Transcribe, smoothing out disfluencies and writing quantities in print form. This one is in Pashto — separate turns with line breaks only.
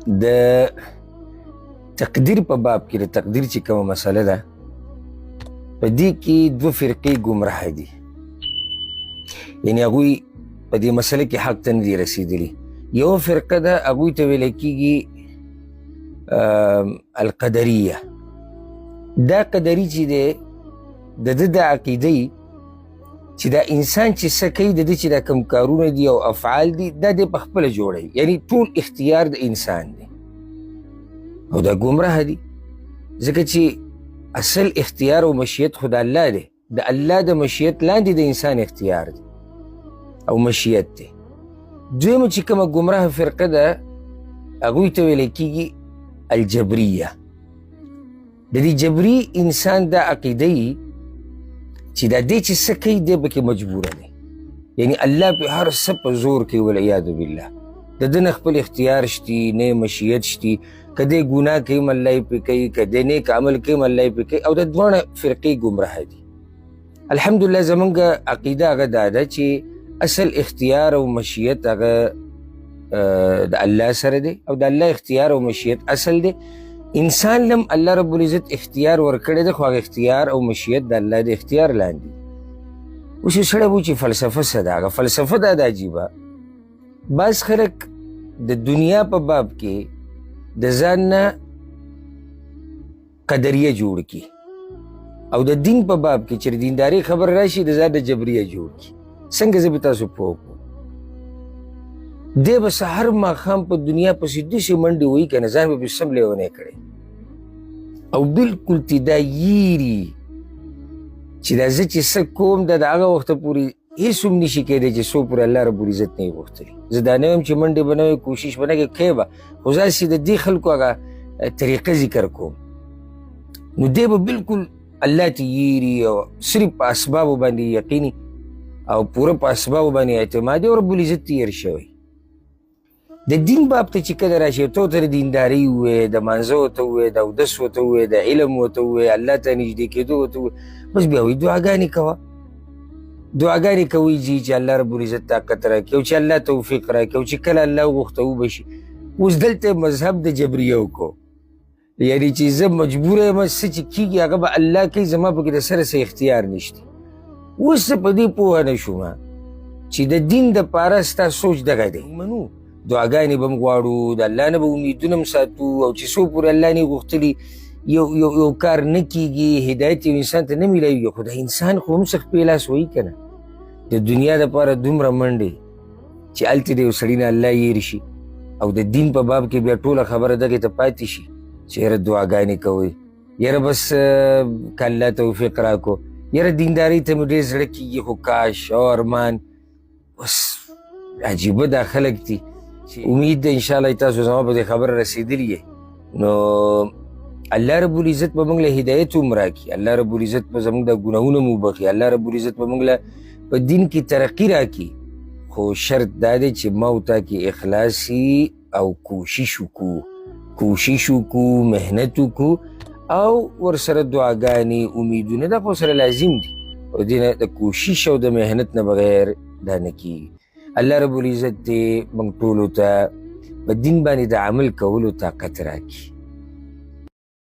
د تقدیر په باب کې د تقدیر چې کومه مسله ده په دې کې دوه فرقې ګمراه دي، یعنی هغوی په دې مسله کې حق ته نه دي رسېدلي. یو فرقه ده هغوی ته ویلی کېږي القدریه. دا قدري چې دی د ده دا عقیده یي چې دا انسان چې څه کوي د ده چې دا کوم کارونه دي او افعال دي دا دی په خپله جوړوي، یعنی ټول اختیار د انسان دی او دا ګمراه دي ځکه چې اصل اختیار او مشیت خو د الله دی، د الله د مشیت لاندې د انسان اختیار دی او مشیت دی. دویمه چې کومه ګمراه فرقه ده هغوی ته ویلی کېږي الجبریه. د دې جبري انسان دا عقیده یي چې دا دی چې څه کوي دی پکې مجبوره دی، یعنی الله پې هر څه په زور کوي والعیاذ بالله. د ده نه خپل اختیار شتي نه مشیت شتي، که دی ګناه کوي هم الله یې پې کوي، که دی نیک عمل کوي هم الله یې پې کوي، او دا دواړه فرقې ګمراه دي. الحمدلله زمونږ عقیده هغه دا ده چې اصل اختیار او مشیت هغه د الله سره دی او د الله اختیار او مشیت اصل دی. انسان لم الله رب العزت اختیار ورکړی دی، خو هغه اختیار او مشیت د الله د اختیار لاندې دی. اوس یو سړی وایي چې فلسفه څه ده؟ هغه فلسفه دا د عجیبه بعض خلک د دنیا په باب کې د ځان نه قدریه جوړ کړي او د دین په باب کې چې د دیندارۍ خبر راشي د ځان د جبریه جوړ کړي. څنګه زه به تاسو پوه کړم؟ دی به سهار ماښام په دنیا پسې داسې منډې وهي که نه ځان به پې سم لیونی کړی او بلکل تې دا یېري چې دا زه چې څه کوم دا د هغه وخته پورې هېڅ هم نشي کېدی چې څو پورې الله رب العزت نه یې غوښتلي. زه دا نه وایم چې منډې به نه وی کوشش به نه کوې، کوې به، خو داسې د دې خلکو هغه طریقه ذکر کوم. نو دی به بلکل الله ته یېري او صرف په اسبابو باندې یقیني او پوره په اسبابو باندې اعتمادي او رب العزت ته یېر شوی. د دین باب ته چې کله راشي ته ورته د دیندارۍ ووایې، د مانځه ورته ووایې، د اودس ورته ووایې، د علم ورته ووایې، الله ته نږدې کېدو ورته ووایې، بس بیا وایي دعاګانې کوه. دعاګانې کوئ چې الله رب العزت طاقت راکړي او چې الله توفیق راکړي او چې کله الله وغوښته وبه شي. اوس دلته مذهب د جبریه وکړو، یعنې چې زه مجبوره یم څه چې کېږي هغه به الله کوي، زما پکې د سره څه اختیار نشته. اوس زه په دې پوهه نه شوم چې د دین دپاره ستا سوچ دغه دی. منو دعاګانې به هم غواړو، د الله نه به امیدونه هم ساتو او چې څو پورې الله نه یې غوښتلي یو کار نه کېږي، هدایت یو انسان ته نه میلاویږي. خو د انسان خو هم څه خپې لاس وایي که نه، د دنیا دپاره دومره منډې چې هلته د یو سړي نه الله یېر شي او د دین په باب کې بیا ټوله خبره دغې ته پاتې شي چې یاره دعاګانې کوئ، یاره بس که الله توفیق راکړو، یاره دیندارۍ ته مې ډېر زړه کېږي خو کاش او ارمان. بس عجیبه دا خلک دي. امید ده انشاءالله تاسو زما په دې خبره رسېدلي یې. نو الله رب العزت به موږ له هدایت هم راکړي، الله رب العزت به زموږ د ګناهونه مو وبخي، الله رب العزت به موږ له په دین کې ترقي راکړي. خو شرط دا دی چې ما او تا کې اخلاصي او کوشش وکړو، محنت وکړو او ورسره دعاګانې امیدونه دا خو سره لازم دي او دې نه د کوشش او د محنت نه بغیر دا نه کېږي. الله رب العزت دې موږ ټولو ته په دین باندې د عمل کولو طاقت راکړي.